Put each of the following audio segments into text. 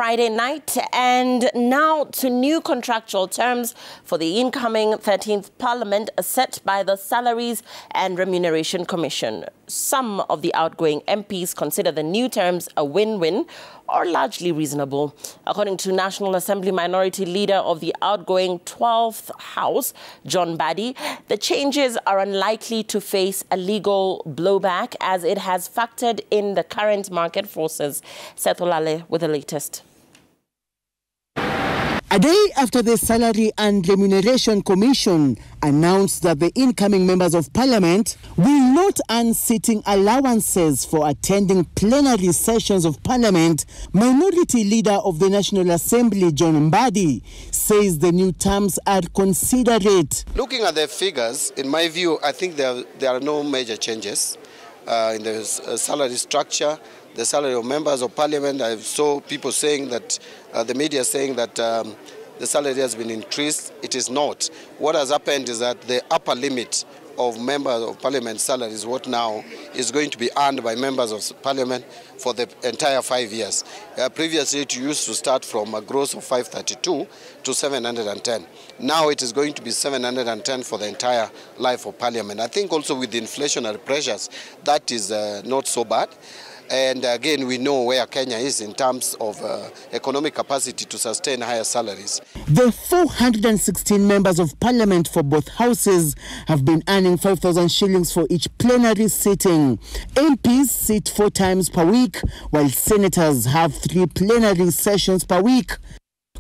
Friday night, and now to new contractual terms for the incoming 13th Parliament set by the Salaries and Remuneration Commission. Some of the outgoing MPs consider the new terms a win-win or largely reasonable. According to National Assembly Minority Leader of the outgoing 12th House, John Mbadi, the changes are unlikely to face a legal blowback as it has factored in the current market forces. Seth Olale with the latest. A day after the Salary and Remuneration Commission announced that the incoming members of Parliament will not earn sitting allowances for attending plenary sessions of Parliament, Minority Leader of the National Assembly, John Mbadi, says the new terms are considerate. Looking at the figures, in my view, I think there are no major changes in the salary structure. The salary of members of Parliament, I saw people saying that, the media saying that the salary has been increased. It is not. What has happened is that the upper limit of members of Parliament salaries, what now is going to be earned by members of Parliament for the entire 5 years. Previously, it used to start from a gross of 532 to 710. Now it is going to be 710 for the entire life of Parliament. I think also with the inflationary pressures, that is not so bad. And again, we know where Kenya is in terms of economic capacity to sustain higher salaries. The 416 members of Parliament for both houses have been earning 5,000 shillings for each plenary sitting. MPs sit 4 times per week, while senators have 3 plenary sessions per week.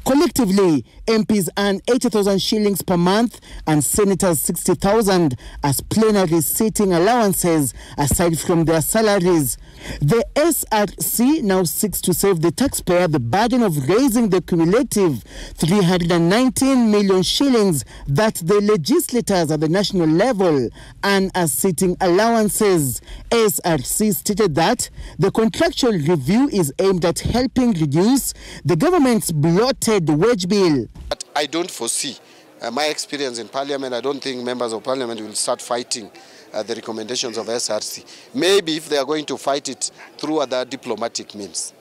Collectively, MPs earn 80,000 shillings per month and senators 60,000 as plenary sitting allowances aside from their salaries. The SRC now seeks to save the taxpayer the burden of raising the cumulative 319 million shillings that the legislators at the national level earn as sitting allowances. SRC stated that the contractual review is aimed at helping reduce the government's bloated wage bill. But I don't foresee, my experience in Parliament, I don't think members of Parliament will start fighting the recommendations of SRC. Maybe if they are going to fight it through other diplomatic means.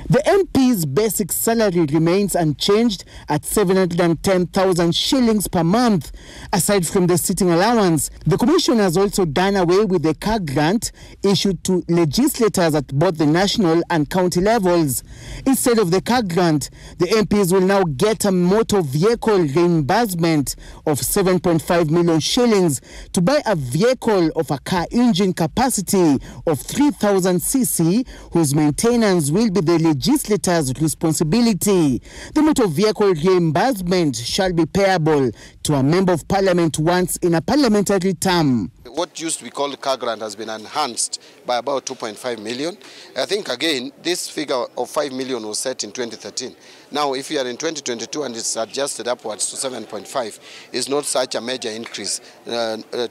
The MP's basic salary remains unchanged at 710,000 shillings per month. Aside from the sitting allowance, the Commission has also done away with the car grant issued to legislators at both the national and county levels. Instead of the car grant, the MPs will now get a motor vehicle reimbursement of 7.5 million shillings to buy a vehicle of a car engine capacity of 3,000 cc, whose maintenance will be the legislators' responsibility. The motor vehicle reimbursement shall be payable to a member of Parliament once in a parliamentary term. What used to be called car grant has been enhanced by about 2.5 million. I think, again, this figure of 5 million was set in 2013. Now, if you are in 2022 and it's adjusted upwards to 7.5, it's not such a major increase,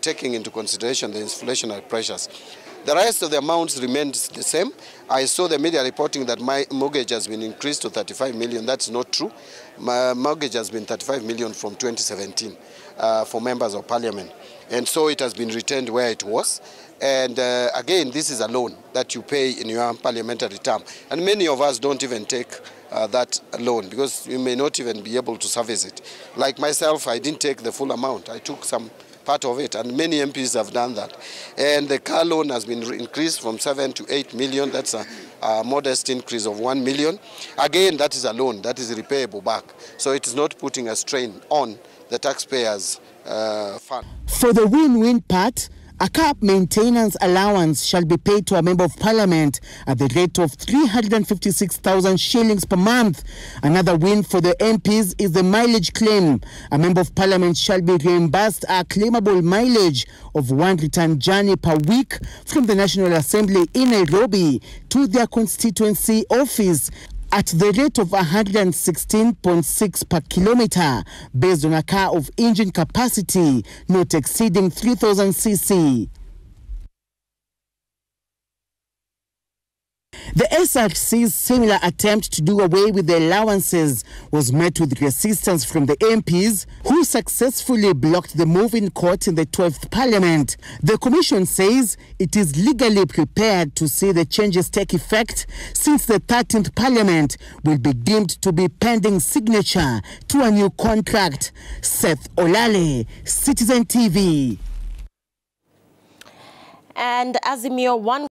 taking into consideration the inflationary pressures. The rest of the amounts remains the same. I saw the media reporting that my mortgage has been increased to 35 million. That's not true. My mortgage has been 35 million from 2017 for members of Parliament. And so it has been retained where it was. And again, this is a loan that you pay in your parliamentary term. And many of us don't even take that loan because you may not even be able to service it. Like myself, I didn't take the full amount. I took some part of it, and many MPs have done that. And the car loan has been increased from 7 to 8 million. That's a modest increase of 1 million. Again, that is a loan that is repayable back. So it is not putting a strain on the taxpayers' fund. For the win-win part, a car maintenance allowance shall be paid to a member of Parliament at the rate of 356,000 shillings per month. Another win for the MPs is the mileage claim. A member of Parliament shall be reimbursed a claimable mileage of 1 return journey per week from the National Assembly in Nairobi to their constituency office at the rate of 116.6 per kilometer, based on a car of engine capacity not exceeding 3,000 cc. The SRC's similar attempt to do away with the allowances was met with resistance from the MPs, who successfully blocked the move in court in the 12th Parliament. The Commission says it is legally prepared to see the changes take effect, since the 13th Parliament will be deemed to be pending signature to a new contract. Seth Olale, Citizen TV. And Azimio, one